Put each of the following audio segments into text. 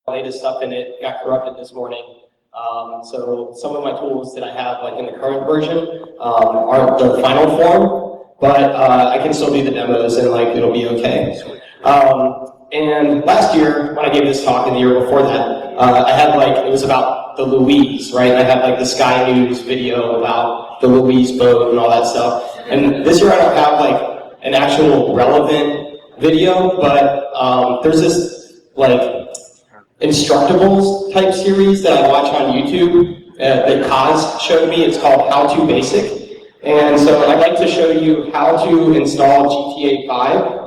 latest stuff in it got corrupted this morning. So some of my tools that I have, like in the current version, aren't the final form, but I can still do the demos and like it'll be okay. And last year, when I gave this talk, and the year before that, I had like, it was about the Louise, right? I had like the Sky News video about the Louise boat and all that stuff. And this year I don't have like an actual relevant video, but there's this like Instructables type series that I watch on YouTube that Kaz showed me. It's called How to Basic. And so I'd like to show you how to install GTA 5.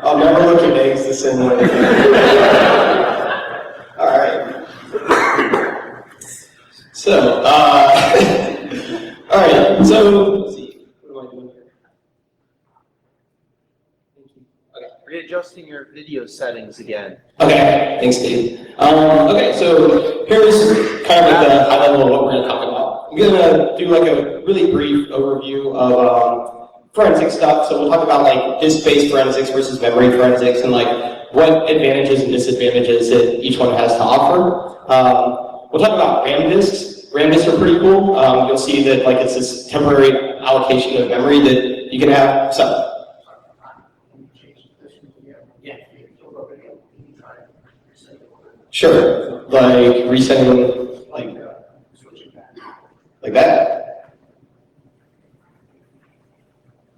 I'll never look at eggs the same way. All right. So, all right. So, let's see. What am I doing here? Thank you. Okay. Readjusting your video settings again. Okay. Thanks, Dave. Okay. So here's kind of like the high level of what we're going to talk about. I'm going to do like a really brief overview of forensic stuff. So we'll talk about like disk-based forensics versus memory forensics and like what advantages and disadvantages that each one has to offer. We'll talk about RAM disks. RAM disks are pretty cool. You'll see that like it's this temporary allocation of memory that you can have. So, sure, like resetting, like that.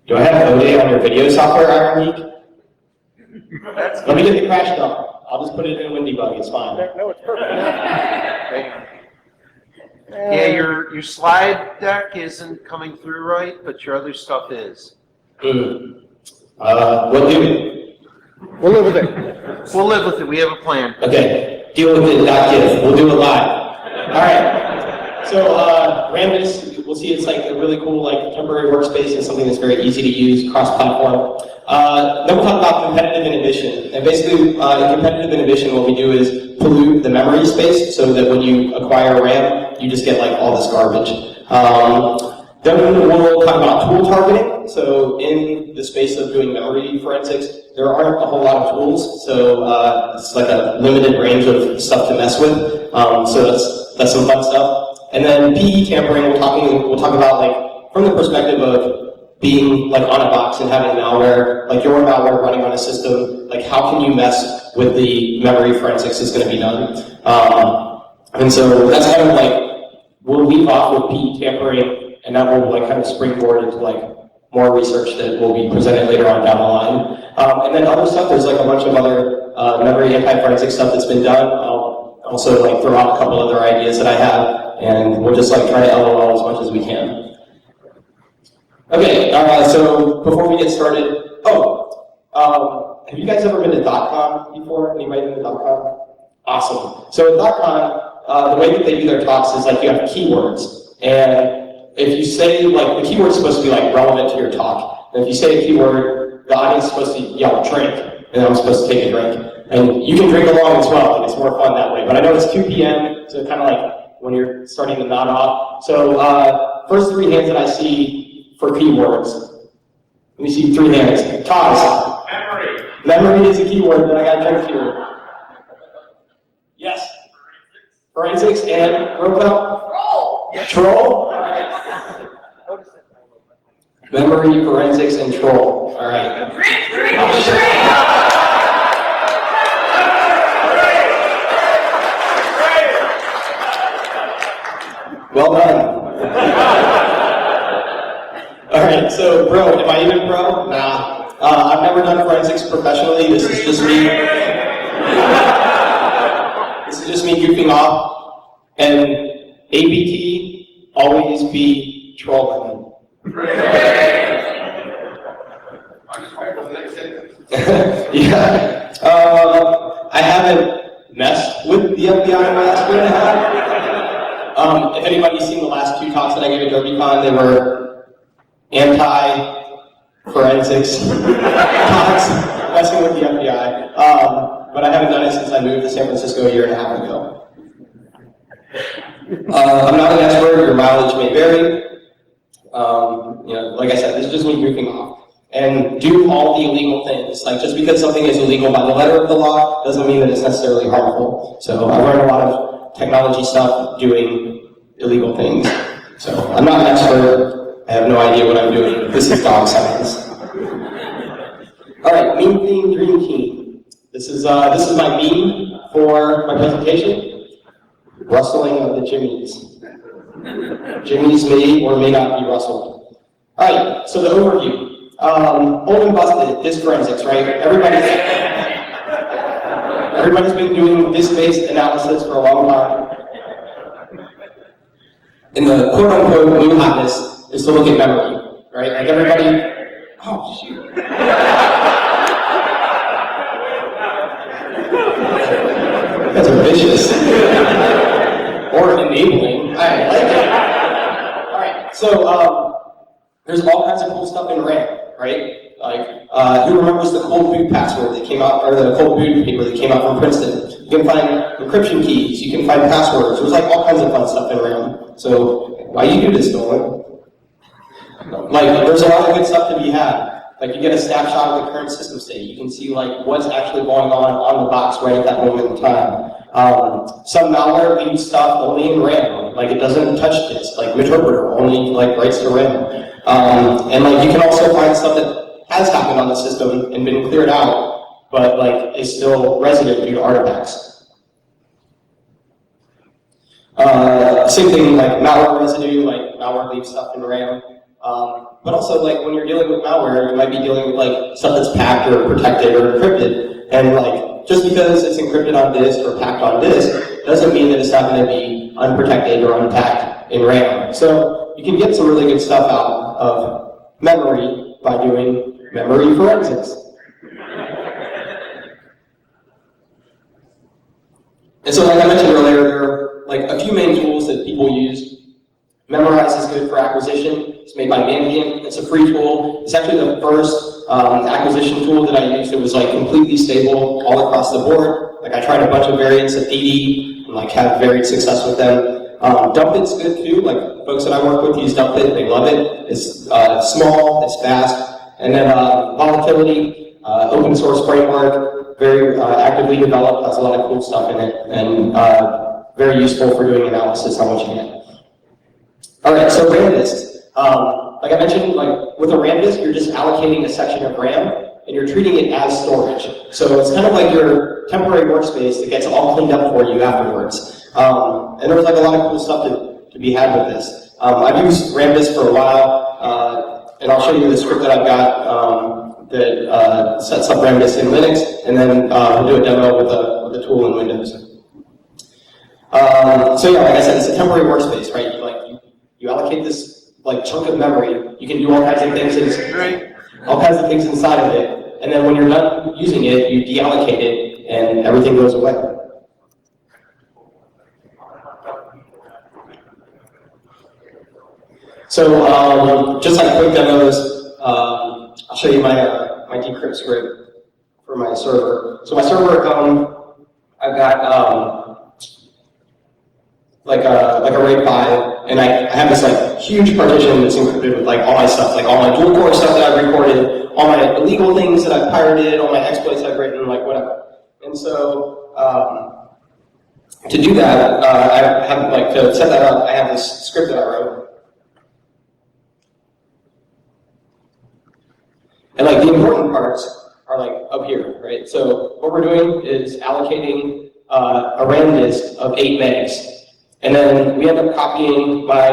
Do I have Ode on your video software, Iron Geek? Let me get the crash dump. I'll just put it in a WinDebug, it's fine. No, it's perfect. Yeah, your slide deck isn't coming through right, but your other stuff is. We'll do it. We'll live with it. We'll live with it. We have a plan. Okay, deal with it, .gif. We'll do it live. All right. So RAM disks, we'll see it's like a really cool like temporary workspace and something that's very easy to use, cross-platform. Then we'll talk about competitive inhibition. And basically, in competitive inhibition, what we do is pollute the memory space so that when you acquire RAM, you just get like all this garbage. Then we'll talk about tool targeting. So in the space of doing memory forensics, there aren't a whole lot of tools. So it's like a limited range of stuff to mess with. So that's some fun stuff. And then PE tampering, we'll talk about like from the perspective of being like on a box and having malware, like your malware running on a system, like how can you mess with the memory forensics that's going to be done. And so that's kind of like, we'll leave off with PE tampering and that will like kind of springboard into like more research that will be presented later on down the line. And then other stuff, there's like a bunch of other memory anti-forensic stuff that's been done. I'll also like throw out a couple other ideas that I have. And we'll just like try to LOL as much as we can. Okay, so before we get started, have you guys ever been to DerbyCon before? Anybody been to DerbyCon? Awesome. So at DerbyCon, the way that they do their talks is like you have keywords, and if you say like the keyword's supposed to be like relevant to your talk, and if you say a keyword, the audience is supposed to yell drink, and I'm supposed to take a drink, and you can drink along as well, and it's more fun that way. But I know it's 2 p.m., so kind of like when you're starting to nod off. So first 3 hands that I see for keywords. Let me see 3 hands. Toss. Memory. Memory is a keyword that I got to drink here. Yes. Forensics and Roquel? Troll. Yes. Troll? Memory, forensics, and troll. All right. Well done. All right, so bro, am I even pro? Nah. I've never done forensics professionally. This is just me. This is just me goofing off. And ABT, always be trolling. Yeah. I haven't messed with the FBI in the last year and a half. If anybody's seen the last 2 talks that I gave at DerbyCon, they were anti-forensics talks, messing with the FBI. But I haven't done it since I moved to San Francisco a year and a half ago. I'm not an expert, your mileage may vary. Like I said, this is just me goofing off. And do all the illegal things. Like, just because something is illegal by the letter of the law doesn't mean that it's necessarily harmful. So I learned a lot of technology stuff doing illegal things. So I'm not an expert. I have no idea what I'm doing. This is dog science. All right, meme theme, dream team. This is my meme for my presentation. Rustling of the jimmies. Jimmies may or may not be rustled. All right, so the overview. Old and busted, disk forensics, right? Everybody's been doing disk-based analysis for a long time. And the quote-unquote new hotness is to look at memory, right? Like everybody, oh shoot. That's vicious. Or enabling, I like it. All right, so there's all kinds of cool stuff in RAM. Right? Like, who remembers the cold boot password that came out, or the cold boot paper that came out from Princeton? You can find encryption keys, you can find passwords, there's like all kinds of fun stuff in RAM. So, why you do this, Nolan? Like, there's a lot of good stuff to be had. Like, you get a snapshot of the current system state. You can see, like, what's actually going on the box right at that moment in time. Some malware leaves stuff only in RAM. Like, it doesn't touch disk. Like, Meterpreter only, like, writes to RAM. And like you can also find stuff that has happened on the system and been cleared out, but like is still resident due to artifacts. Same thing like malware residue, like malware leaves stuff in RAM. But also like when you're dealing with malware, you might be dealing with like stuff that's packed or protected or encrypted. And like just because it's encrypted on disk or packed on disk doesn't mean that it's not going to be unprotected or unpacked in RAM. So you can get some really good stuff out of memory by doing memory forensics. And so like I mentioned earlier, there are like a few main tools that people use. Memorize is good for acquisition. It's made by Mandiant. It's a free tool. It's actually the first acquisition tool that I used. It was like completely stable all across the board. Like I tried a bunch of variants of DD and like had varied success with them. Dumpit's good too. Like folks that I work with use Dumpit. They love it. It's small. It's fast. And then volatility, open source framework, very actively developed. Has a lot of cool stuff in it, and very useful for doing analysis on what you get. All right, so RAM disks. Like I mentioned, like with a RAM disk, you're just allocating a section of RAM, and you're treating it as storage. So it's kind of like your temporary workspace that gets all cleaned up for you afterwards. And there was like a lot of cool stuff to be had with this. I've used RAM disk for a while, and I'll show you the script that I've got that sets up RAM disk in Linux, and then we'll do a demo with a tool in Windows. So yeah, like I said, it's a temporary workspace, right? You allocate this like chunk of memory. You can do all kinds of things, inside of it, and then when you're done using it, you deallocate it, and everything goes away. So just like quick demos, I'll show you my decrypt script for my server. So my server, I've got like a RAID 5, and I have this like huge partition that's encrypted with like all my stuff, like all my dual core stuff that I've recorded, all my illegal things that I've pirated, all my exploits I've written, like whatever. And so to do that, I have to set that up. I have this script that I wrote. important parts are like up here, right? So what we're doing is allocating a RAM disk of 8 megs. And then we end up copying my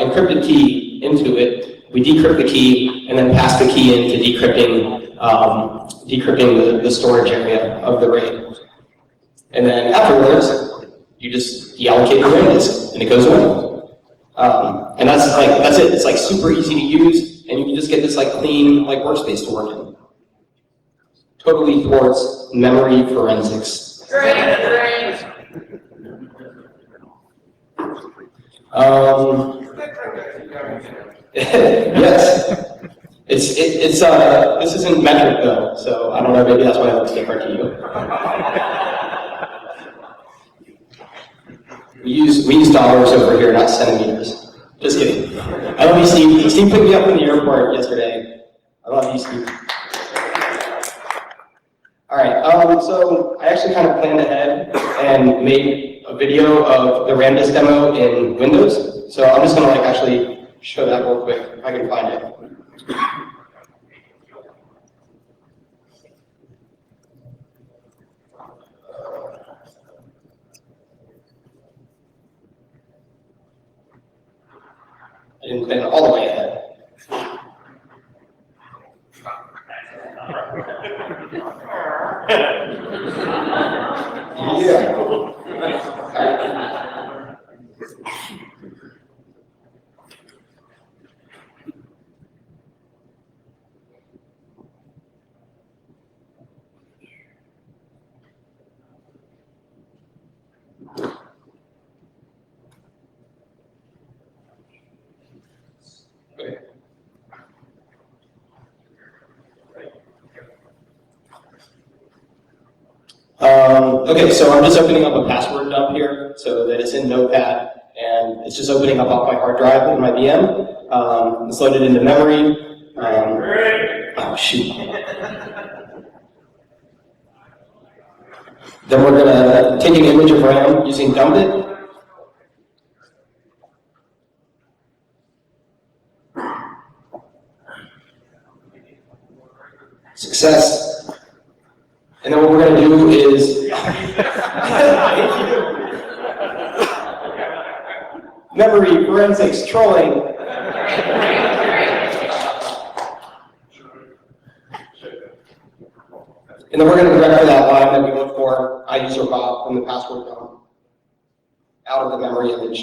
encrypted key into it. We decrypt the key and then pass the key into decrypting, decrypting the storage area of the RAID. And then afterwards, you just deallocate the RAM disk and it goes away. And that's it. It's like super easy to use, and you can just get this like clean like workspace to work in. Totally thwarts memory forensics. Great. Yes. It's this isn't metric though, so I don't know, maybe that's why it looks different to you. We use dollars over here, not centimeters. Just kidding. I love you, Steve. Steve picked me up from the airport yesterday. I love you, Steve. All right, so I actually kind of planned ahead and made a video of the RAM disk demo in Windows. So I'm just gonna like actually show that real quick if I can find it. I didn't plan all the way ahead. Yeah. Okay. Okay, so I'm just opening up a password dump here so that it's in Notepad, and it's just opening up off my hard drive in my VM. It's loaded into memory. Oh, shoot. Then we're going to take an image of RAM using dumpit. Success. And then what we're going to do is memory forensics trolling. And then we're going to direct that line that we look for, IUser Bob from the password dump, out of the memory image.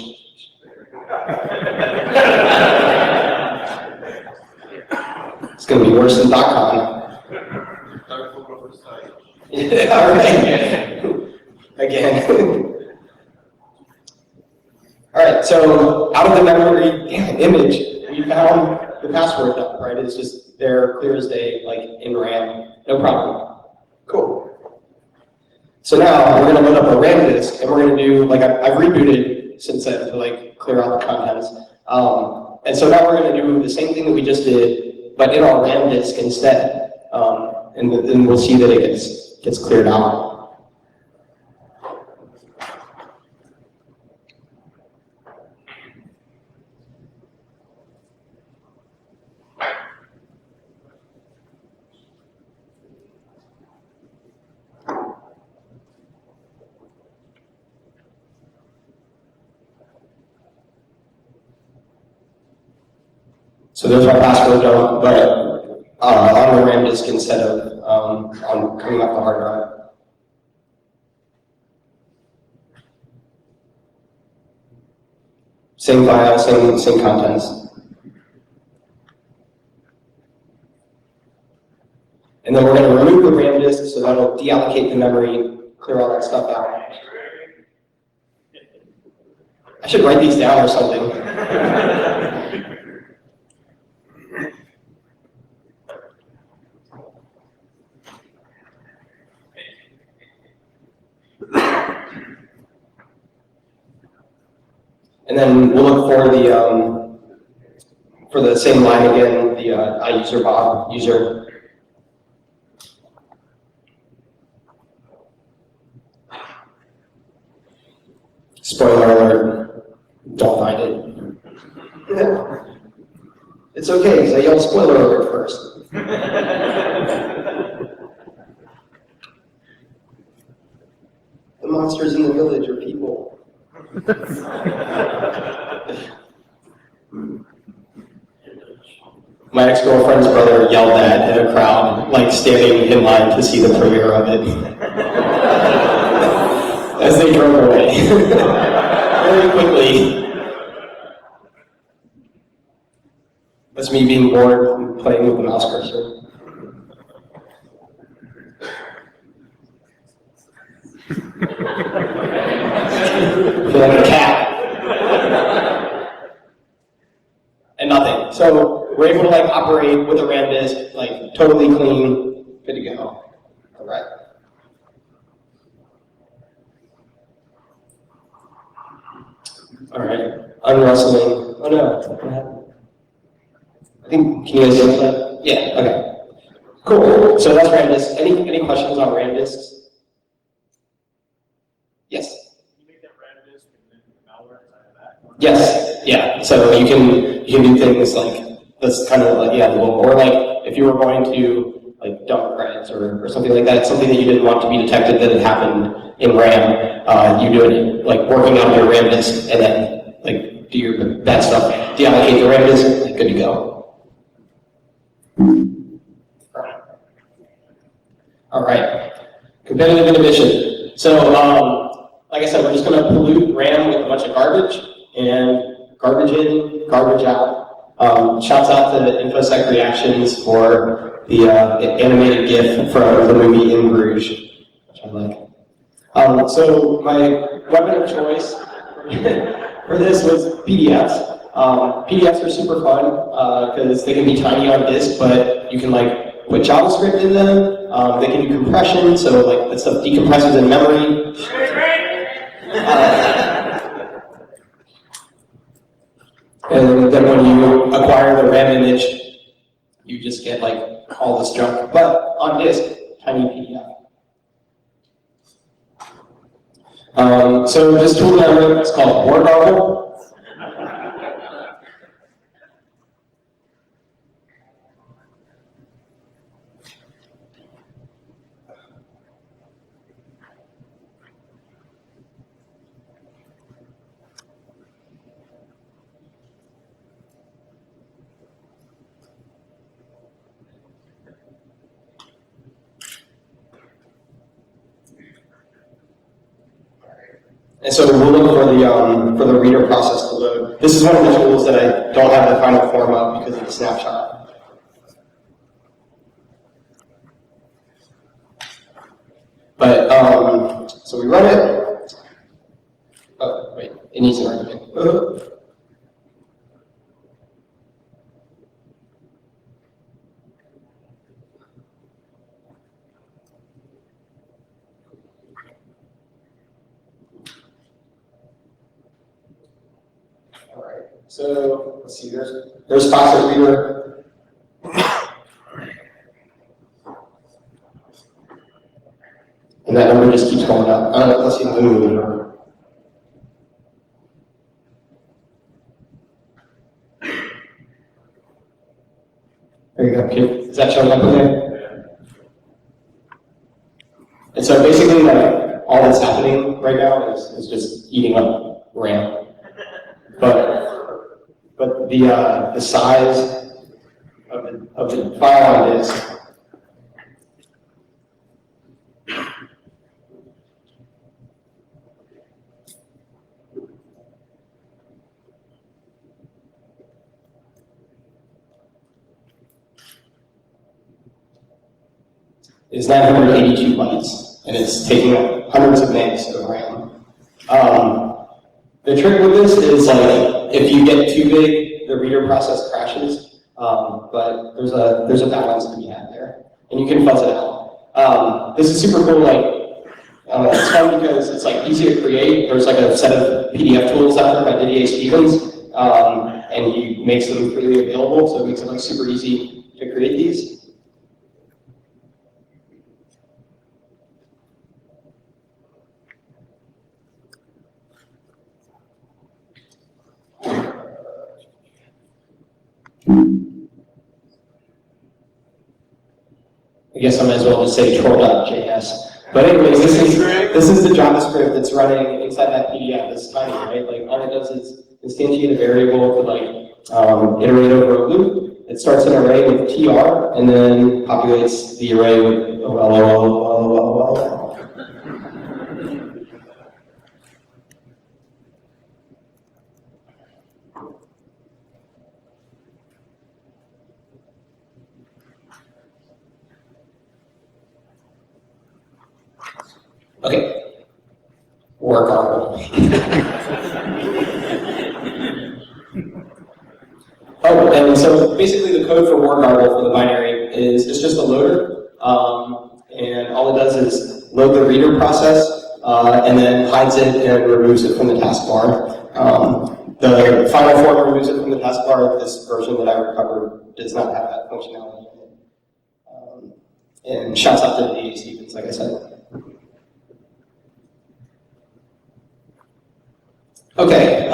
It's going to be worse than DerbyCon. Yeah, all right. Again. All right, so out of the memory image, we found the password dump, right? It's just there, clear as day, like in RAM, no problem. Cool. So now we're going to load up a RAM disk, and we're going to do, like I've rebooted since then to like clear out the contents. And so now we're going to do the same thing that we just did, but in our RAM disk instead. And then we'll see that it gets cleared out. So there's my password dump, but on the RAM disk instead of on coming off the hard drive. Same file, same contents. And then we're going to remove the RAM disk, so that'll deallocate the memory, clear all that stuff out. I should write these down or something. And then we'll look for the same line again, the IUser Bob user. Spoiler alert, don't find it. It's okay, because I yelled spoiler alert first. The monsters in the village are people. My ex-girlfriend's brother yelled that in a crowd, like standing in line to see the premiere of it. As they drove away. Very quickly. That's me being bored and playing with the mouse cursor. I feel like a cat. And nothing. So we're able to like operate with a RAM disk, like totally clean, good to go. All right. All right. Unrustling. Oh no. What happened? I think, can you guys see that? Yeah, okay. Cool. So that's RAM disks. Any questions on RAM disks? Yes. Yes, yeah. So you can do things like that's kind of like or like if you were going to like dump credits or something like that, something that you didn't want to be detected that had happened in RAM, you do it like working out your RAM disk and then like do your bad stuff, deallocate the RAM disk, like, good to go. All right, competitive inhibition. So like I said, we're just going to pollute RAM with a bunch of garbage. And garbage in, garbage out. Shouts out to InfoSec Reactions for the animated GIF from the movie In Bruges, which I like. So my weapon of choice for this was PDFs. PDFs are super fun because they can be tiny on disk, but you can like put JavaScript in them. They can do compression, so like that stuff decompresses in memory. And then when you acquire the RAM image, you just get like all this junk, but on disk, tiny PDF. So this tool that I wrote is called War Gargle. And so we'll look for the reader process to load. This is one of the tools that I don't have the final form of because of the snapshot. But so we run it. Oh wait, it needs to run again. So let's see, there's faucet reader. And that number just keeps going up. Let's see the movie number. There you go. Okay. Is that showing up in there? And so basically, like all that's happening right now is just eating up RAM. But the size of the file on disk is 982 bytes, and it's taking up hundreds of megs of RAM. The trick with this is like if you get too big, the reader process crashes. But there's a balance to be had there, and you can fuzz it out. This is super cool. Like it's fun because it's like easy to create. There's like a set of PDF tools out there by Didier Stevens, and he makes them freely available, so it makes it like super easy to create these. I guess I might as well just say troll.js. But anyways, this is the JavaScript that's running inside that PDF. It's tiny, right? Like all it does is instantiate a variable to like iterate over a loop. It starts an array with tr and then populates the array with lol. Okay, work article. Oh, and so basically the code for work article for the binary is it's just a loader, and all it does is load the reader process, and then hides it and removes it from the taskbar. The final form removes it from the taskbar. This version that I recovered does not have that functionality. And shouts out to the Stevens, like I said. Okay,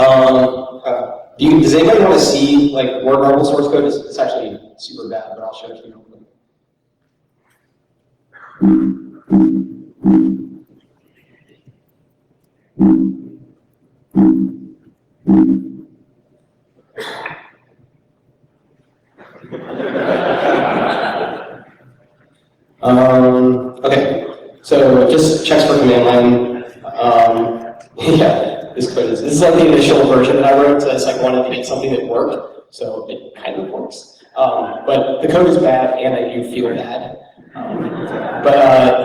does anybody want to see like work article source code? It's actually super bad, but I'll show it to you real quick. Okay, so it just checks for command line. Yeah. This code this is like the initial version that I wrote, so it's like wanted to get something that worked, so it kind of works. But the code is bad, and I do feel bad.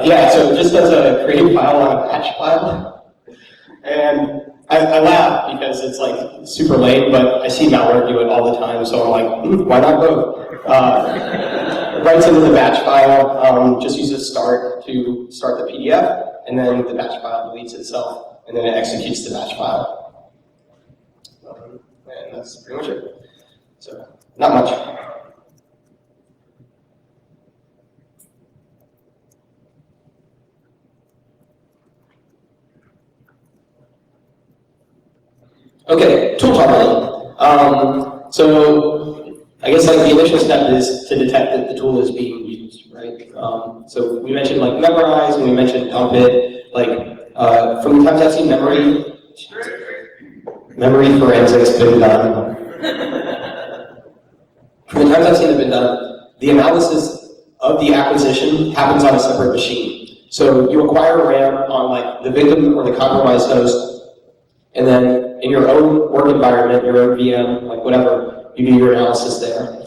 Yeah, so it just does a create file on a batch file, and I laugh because it's like super lame, but I see malware do it all the time, so I'm like, why not both? It writes into the batch file, just uses start to start the PDF, and then the batch file deletes itself. And then it executes the batch file. And that's pretty much it. So, not much. Okay, tool targeting. So, I guess like the initial step is to detect that the tool is being used, right? So we mentioned like memorize, and we mentioned dump it, like from the times I've seen memory forensics been done. From the times I've seen it been done, the analysis of the acquisition happens on a separate machine. So you acquire RAM on like the victim or the compromised host, and then in your own work environment, your own VM, like whatever, you do your analysis there.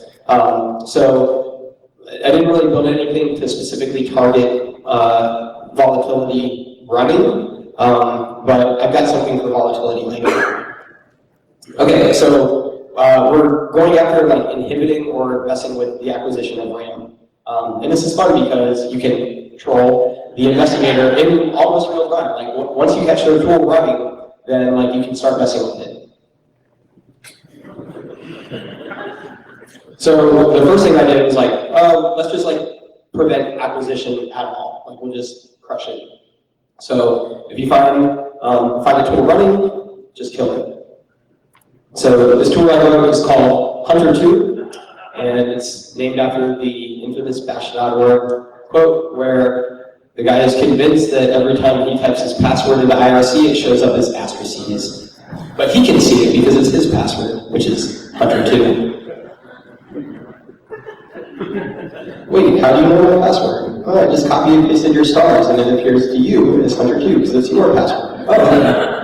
So I didn't really build anything to specifically target volatility running, but I've got something for volatility later. Okay, so we're going after like inhibiting or messing with the acquisition of RAM. And this is fun because you can troll the investigator in almost real time. Like once you catch their tool running, then like you can start messing with it. So the first thing I did was like, let's just like prevent acquisition at all. Like we'll just crush it. So if you find a tool running, just kill it. So this tool I wrote is called Int0x80, and it's named after the infamous bash.org quote where the guy is convinced that every time he types his password into IRC, it shows up as **. But he can see it because it's his password, which is Int0x80. Wait, how do you know my password? Oh, I just copy and pasted your stars, and it appears to you as Int0x80 because it's your password. Oh.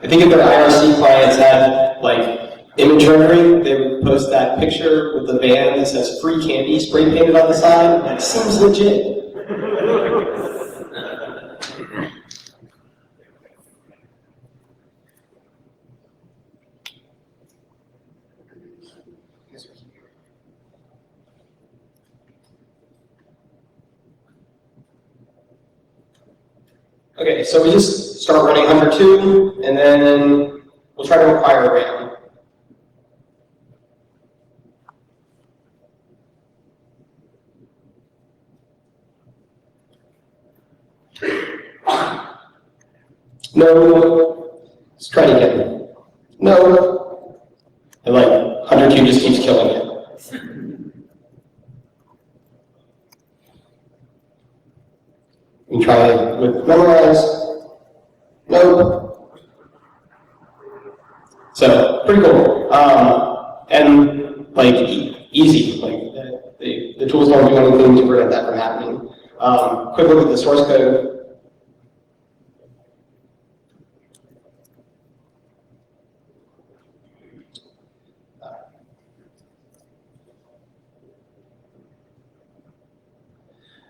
I think if their IRC clients had like image rendering, they would post that picture with the van that says "free candy" spray painted on the side. That seems legit. Okay, so we just start running Int0x80, and then we'll try to acquire RAM. No. Let's try it again. No. And like Int0x80 just keeps killing it. We can try it with memorize. Nope. So pretty cool. And like easy. Like the tools don't do anything to prevent that from happening. Quick look at the source code.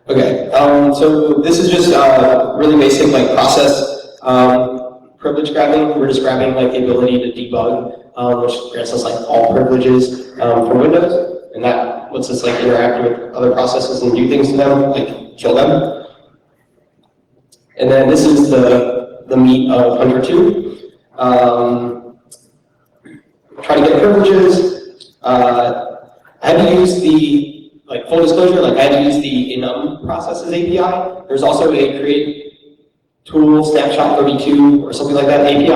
Okay, so this is just really basic like process privilege grabbing. We're just grabbing like the ability to debug, which grants us like all privileges for Windows, and that lets us like interact with other processes and do things to them, like kill them. And then this is the meat of Hunter 2. Try to get privileges. I had to use the like full disclosure, like I had to use the enum processes API. There's also a create tool snapshot 32 or something like that API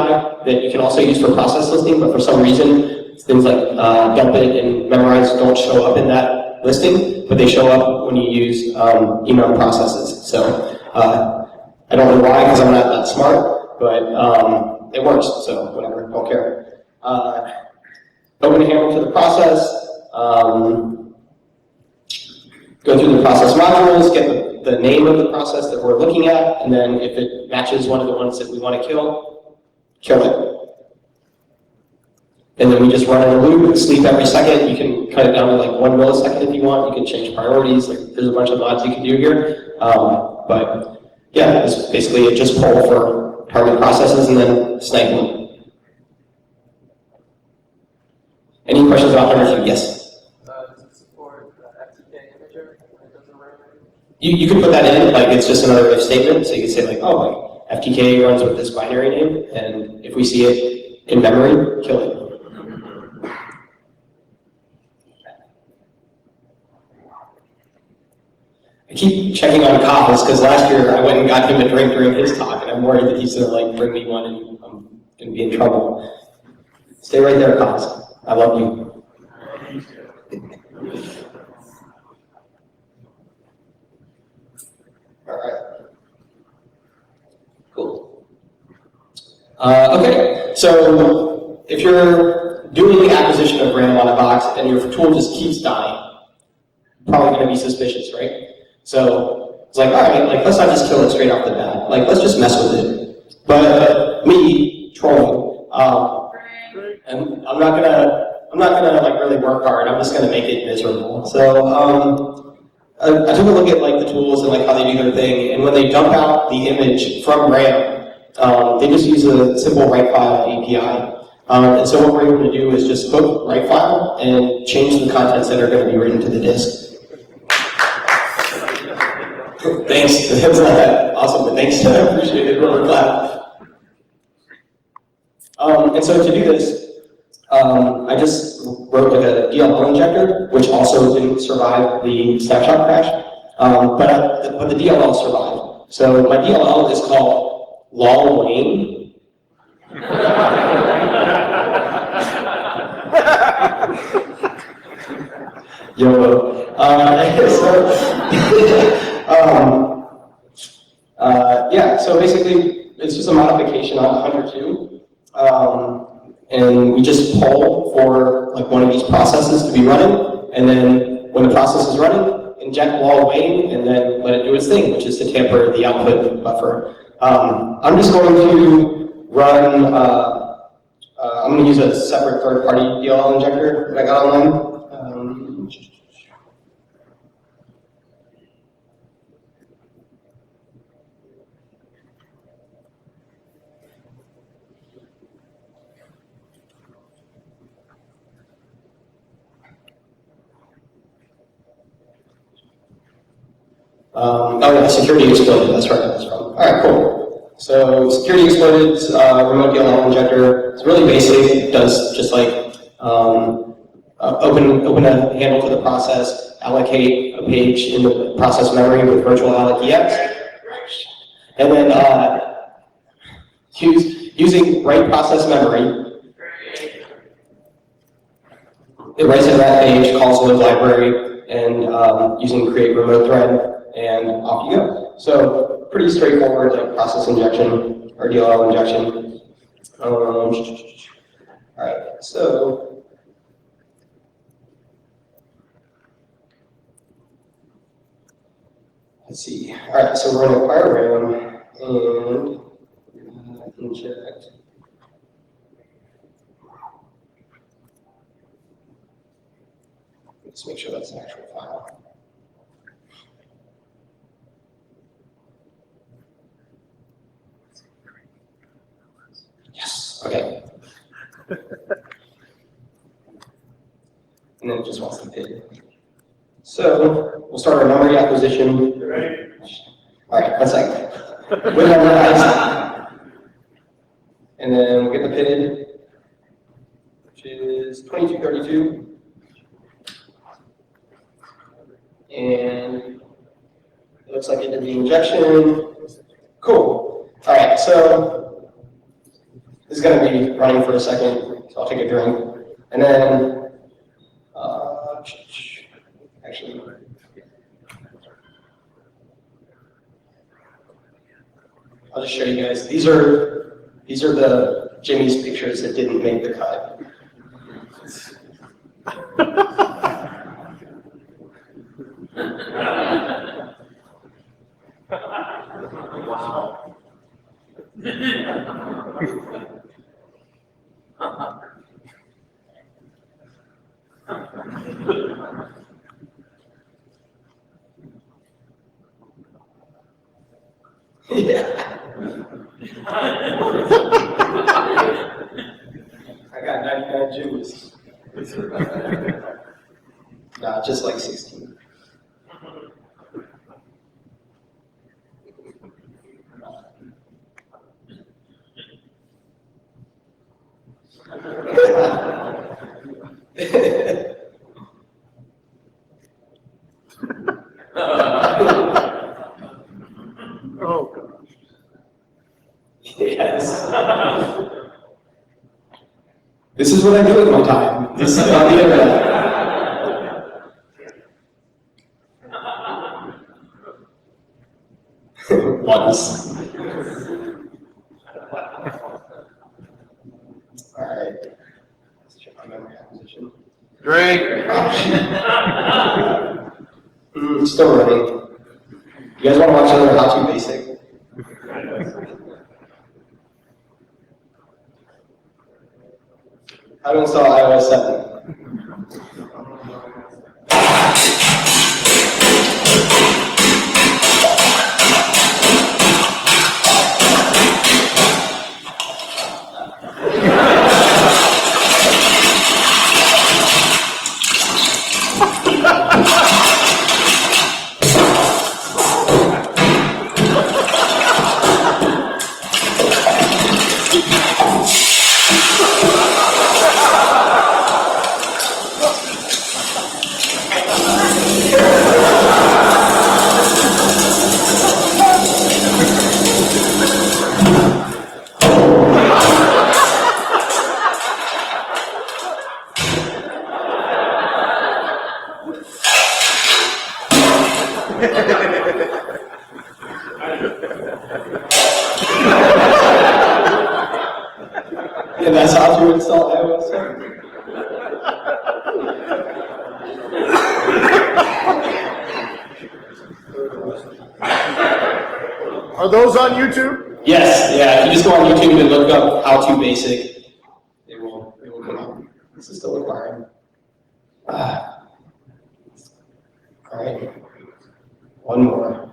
that you can also use for process listing, but for some reason things like dump it and memorize don't show up in that listing, but they show up when you use enum processes. So I don't know why, because I'm not that smart, but it works, so whatever, don't care. Open a handle to the process. Go through the process modules, get the name of the process that we're looking at, and then if it matches one of the ones that we want to kill it. And then we just run in a loop, sleep every second. You can cut it down to like 1 millisecond if you want. You can change priorities. Like, there's a bunch of mods you can do here. But yeah, it's basically just pull for target processes and then snipe them. Any questions about Hunter 2? Yes? You could put that in, like it's just another if statement, so you could say like, oh, like, FTK runs with this binary name, and if we see it in memory, kill it. I keep checking on Kaz, because last year I went and got him a drink during his talk, and I'm worried that he's gonna like bring me one and I'm gonna be in trouble. Stay right there, Kaz. I love you. Cool. Okay, so if you're doing the acquisition of random on a box and your tool just keeps dying, probably going to be suspicious, right? So it's like, all right, like let's not just kill it straight off the bat. Like let's just mess with it. But me trolling, and I'm not gonna like really work hard. I'm just gonna make it miserable. So I took a look at like the tools and like how they do their thing, and when they dump out the image from RAM, they just use a simple write file API. And so what we're able to do is just hook write file and change the contents that are going to be written to the disk. Thanks. That's awesome. But thanks. I appreciate it. Really glad. And so to do this, I just wrote like a DLL injector, which also didn't survive the snapshot crash, but the DLL survived. So my DLL is called lol Wayne. YOLO. Yeah, so basically it's just a modification on Hunter 2. And we just poll for like one of these processes to be running, and then when the process is running, inject lol Wayne, and then let it do its thing, which is to tamper the output buffer. I'm just going to run, I'm going to use a separate third-party DLL injector that I got online. Oh yeah, security exploded, that's right, that's from. All right, cool. So security exploded, remote DLL injector. It's really basic. It does just like open a handle to the process, allocate a page in the process memory with virtual alloc EX, and then using write process memory, it writes in that page, calls the library, and using create remote thread, and off you go. So pretty straightforward, like process injection or DLL injection. All right, so let's see. All right, so we're going to acquire RAM and inject. Let's make sure that's an actual file. Yes, okay. And then it just wants the PID. So we'll start our memory acquisition. All right, 1 second. With memory and then we'll get the PID, which is 2232. And it looks like it did the injection. Cool. All right, so this is going to be running for a second, so I'll take a drink. And then, actually, I'll just show you guys. These are the Jimmy's pictures that didn't make the cut. Wow. Yeah. I got 99 Jews. Nah, just like 16. Oh, gosh. Yes. This is what I do with my time. This is on the internet. Once. All right. Let's check my memory acquisition. Drink. Still running. You guys want to watch another How To Basic? How to install iOS 7. And that's how to install iOS 7. Are those on YouTube? Yes, yeah. If you just go on YouTube and look up How To Basic, it will come up. This is still required. All right. One more.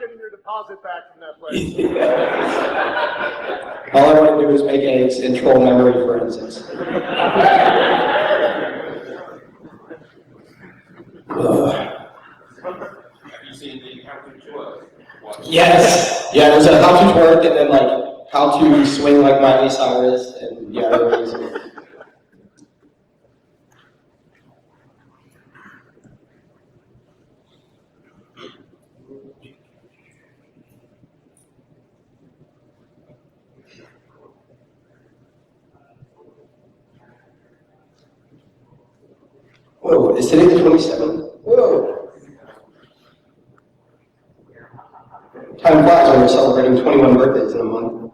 getting your deposit back from that place. All I want to do is make eggs and troll memory forensics. Yes. Yeah, there's a how to twerk and then like how to swing like Miley Cyrus and yeah, other ways. Whoa, is today the 27th? Whoa. Time flies when we're celebrating 21 birthdays in a month.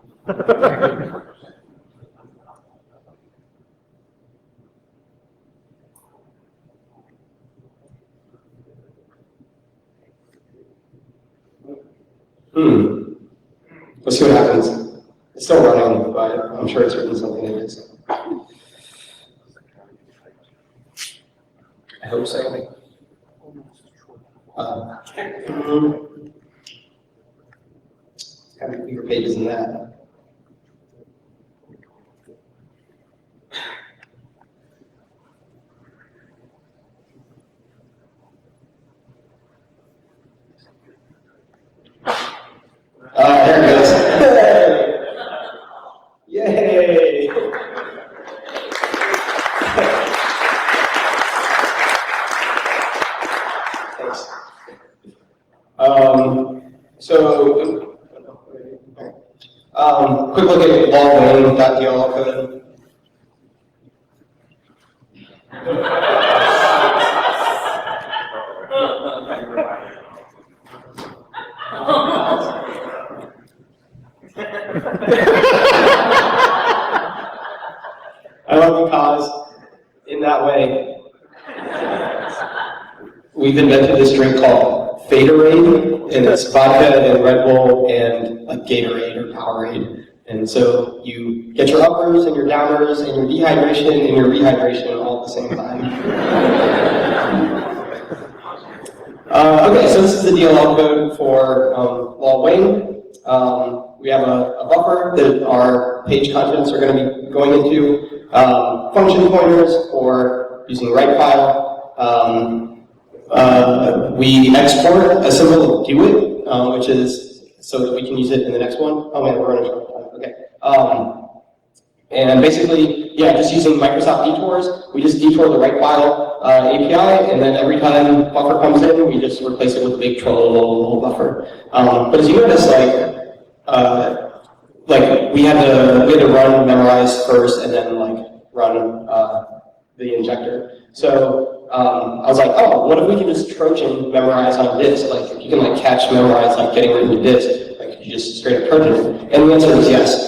Let's see what happens. It's still running, but I'm sure it's written something in it. I hope so. Got bigger pages than that. There it goes. Yay! Thanks. Quick look at login.dll code. I love because in that way, we've invented this drink called Faderade, and it's vodka and Red Bull and like Gatorade or Powerade. And so you get your uppers and your downers and your dehydration and your rehydration all at the same time. Okay, so this is the DLL code for lol wing. We have a buffer that our page contents are going to be going into, function pointers for using write file. We export a symbol of do it, which is so that we can use it in the next one. Oh man, we're running short of time. Okay. And basically, yeah, just using Microsoft detours, we just detour the write file API, and then every time buffer comes in, we just replace it with a big little buffer. But as you notice, like we had to run memorize first, and then like run the injector. So I was like, oh, what if we can just Trojan memorize on disk? Like you can like catch memorize like getting written to disk. Like you just straight up Trojan it. And the answer is yes.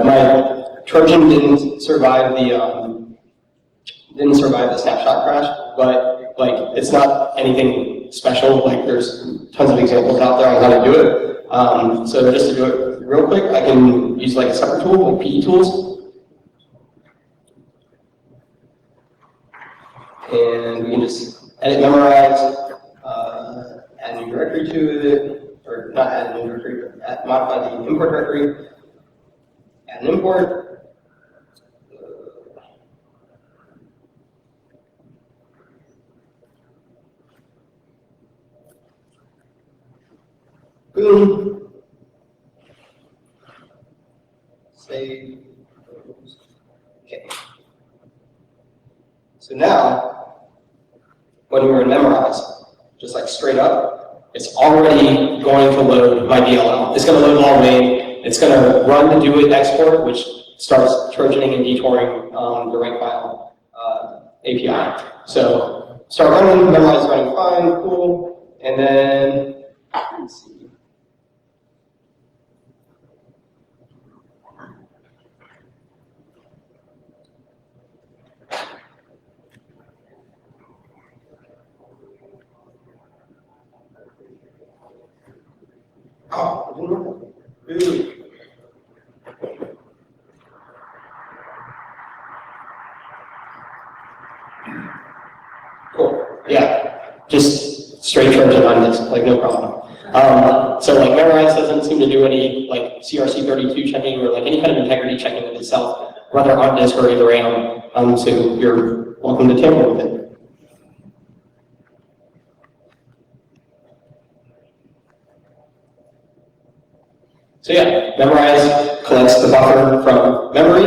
My Trojan didn't survive the snapshot crash, but like it's not anything special. Like there's tons of examples out there on how to do it. So just to do it real quick, I can use like a separate tool, like PE tools. And we can just edit memorize, add a new directory to it, or not add a new directory, but modify the import directory, add an import. Boom. Save. Okay. So now, when we're in memorize, just like straight up, it's already going to load my DLL. It's going to load lol wing. It's going to run the do it export, which starts trojaning and detouring the write file API. So start running, memorize running fine, cool, and then let's see. Oh, I didn't know that. Ooh. Cool. Yeah. Just straight Trojan on this, like no problem. fun. So like memorize doesn't seem to do any like CRC32 checking or like any kind of integrity checking of itself, whether on disk or in the RAM. So you're welcome to tamper with it. So yeah, memorize collects the buffer from memory,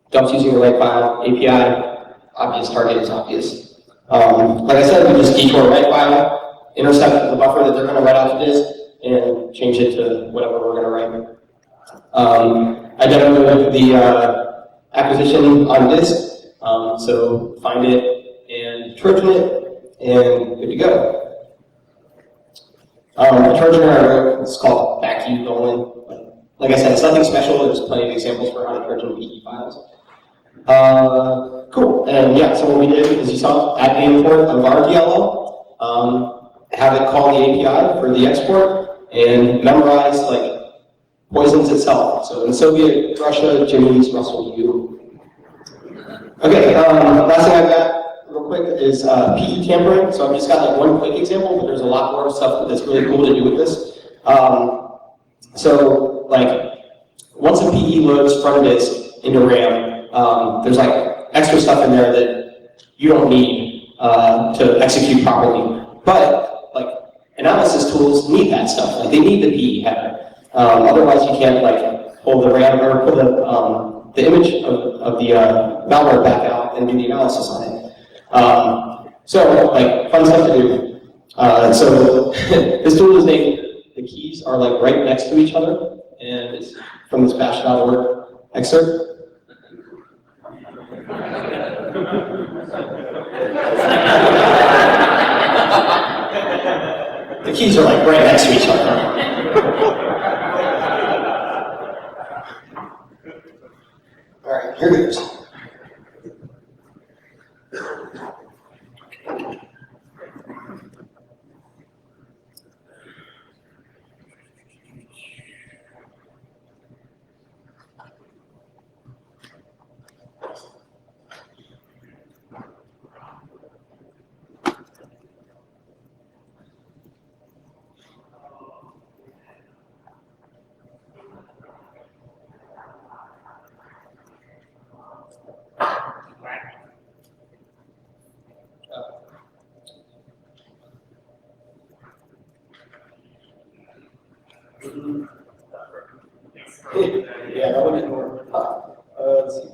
dumps using the right file, API, obvious target is obvious. Like I said, we just detour write file, intercept the buffer that they're going to write out to disk, and change it to whatever we're going to write. Identify the acquisition on disk, so find it and Trojan it, and good to go. The Trojan I wrote is called vacuum Nolan. Like I said, it's nothing special. There's plenty of examples for how to Trojan PE files. Cool. And yeah, so what we did is you saw add the import of our DLL, have it call the API for the export, and memorize like poisons itself. So in Soviet Russia, Jimmy's Russell U. Okay, last thing I've got real quick is PE tampering. So I've just got like one quick example, but there's a lot more stuff that's really cool to do with this. So like once a PE loads from disk into RAM, there's like extra stuff in there that you don't need to execute properly. But like analysis tools need that stuff. Like they need the PE header. Otherwise, you can't like pull the RAM or pull the image of the malware back out and do the analysis on it. So like fun stuff to do. So this tool is named. The keys are like right next to each other, and it's from this bash.org excerpt. The keys are like right next to each other. All right, here goes. Yeah, that would be more. Let's see.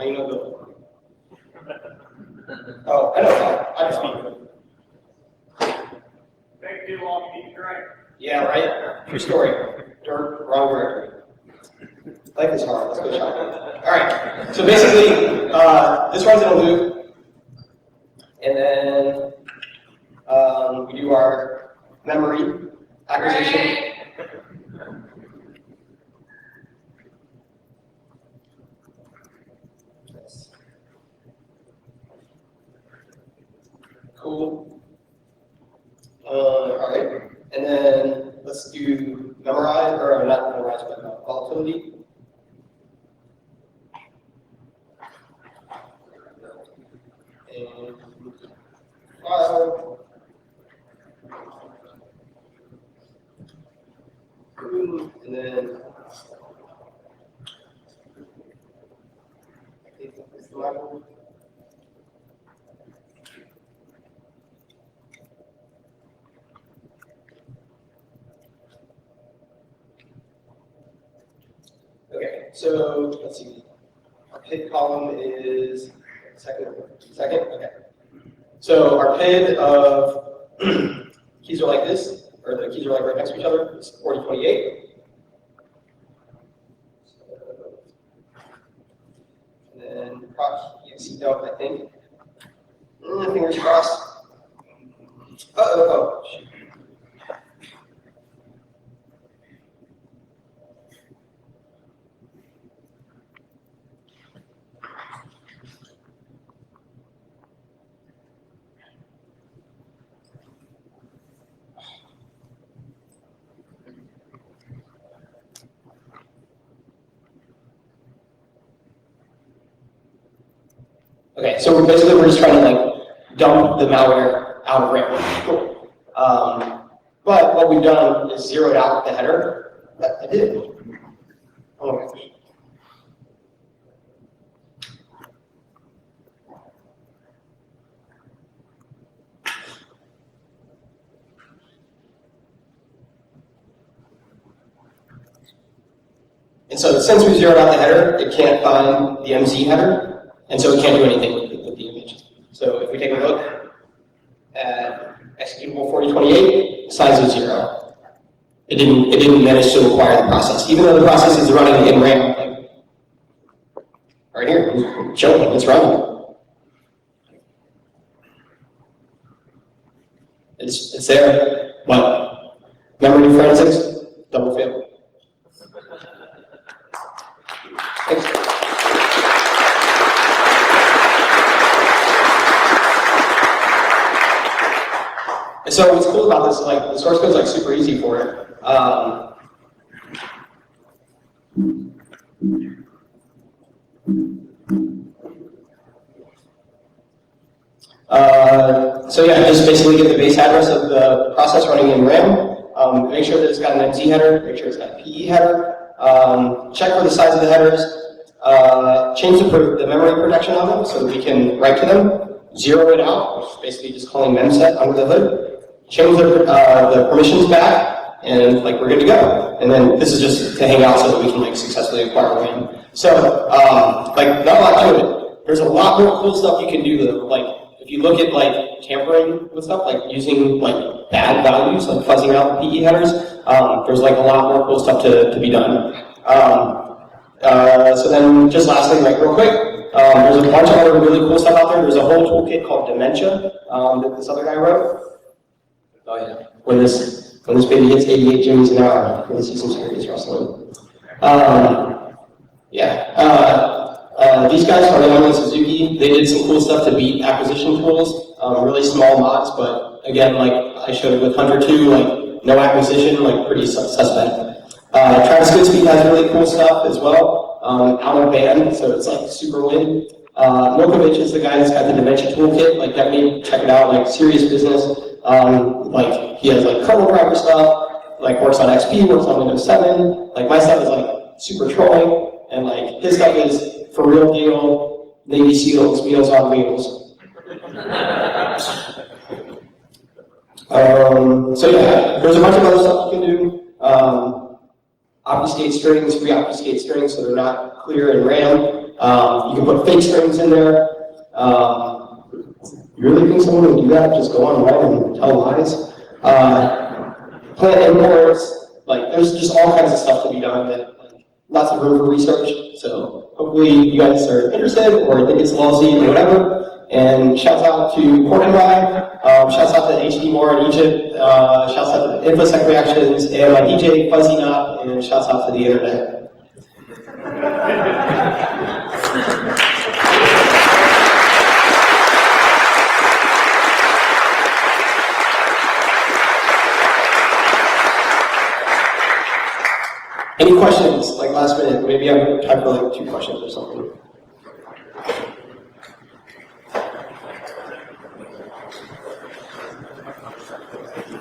Why you not go? Oh, I know. I just mean. Take too long to eat drink. Yeah, right? True story. Dirt, wrong directory. Life is hard. Let's go shopping. All right. So basically, this runs in a loop, and then we do our memory acquisition. Cool. All right. And then let's do memorize, or not memorize, but volatility. And file. And then I think this level. so let's see. Our PID column is second. Okay. So our PID of keys are like this, or the keys are like right next to each other. It's 4028. And then proc exe dump, I think. Fingers crossed. Oh, shoot. Okay, so basically we're just trying to like dump the malware out of RAM. Cool. But what we've done is zeroed out the header. I did. Oh my gosh. And so since we zeroed out the header, it can't find the MZ header, and so it can't do anything with the image. So if we take a look at executable 4028, size of 0. It didn't manage to acquire the process, even though the process is running in RAM. Like, right here, showing it's running. It's there. What? Memory forensics, double fail. Thanks. And so what's cool about this is like the source code is like super easy for it. So yeah, just basically get the base address of the process running in RAM, make sure that it's got an MZ header, make sure it's got a PE header, check for the size of the headers, change the memory protection on them so that we can write to them, zero it out, which is basically just calling memset under the hood, change the permissions back, and like we're good to go. And then this is just to hang out so that we can like successfully acquire RAM. So like not a lot to it. There's a lot more cool stuff you can do though. Like if you look at like tampering with stuff, like using like bad values, like fuzzing out the PE headers, there's like a lot more cool stuff to be done. So then just lastly, like real quick, there's a bunch of other really cool stuff out there. There's a whole toolkit called Dementia that this other guy wrote. Oh yeah, when this baby hits 88 jimmies an hour, we're gonna see some serious rustling. These guys, Ariana and Suzuki, they did some cool stuff to beat acquisition tools. Really small mods, but again, like I showed with Hunter 2, like no acquisition, like pretty suspect. Travis Goodspeed has really cool stuff as well. Out of band, so it's like super win. Milkovich is the guy that's got the Dementia toolkit. Like definitely check it out. Like serious business. Like he has like kernel driver stuff. Like works on XP, works on Windows 7. Like my stuff is like super trolling, and like his stuff is for real deal. Navy SEALs, Meals on Wheels. So yeah, there's a bunch of other stuff you can do. Obfuscate strings, re-obfuscate strings so they're not clear in RAM. You can put fake strings in there. You really think someone would do that? Just go online and tell lies? Plant imports, like there's just all kinds of stuff to be done that lots of room for research. So hopefully you guys are interested or think it's lousy or whatever. And shouts out to Porkenby, shouts out to HD Moore in Egypt, shouts out to InfoSec Reactions, and my DJ Fuzzy Knot, and shouts out to the internet. Any questions, like last minute? Maybe I have time for like 2 questions or something.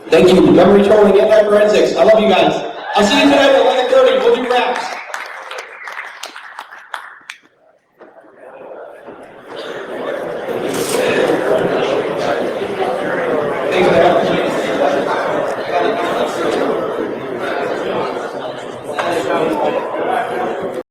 Thank you. Memory trolling and forensics. I love you guys. I'll see you tonight at 11:30. We'll do raps. Thanks, man.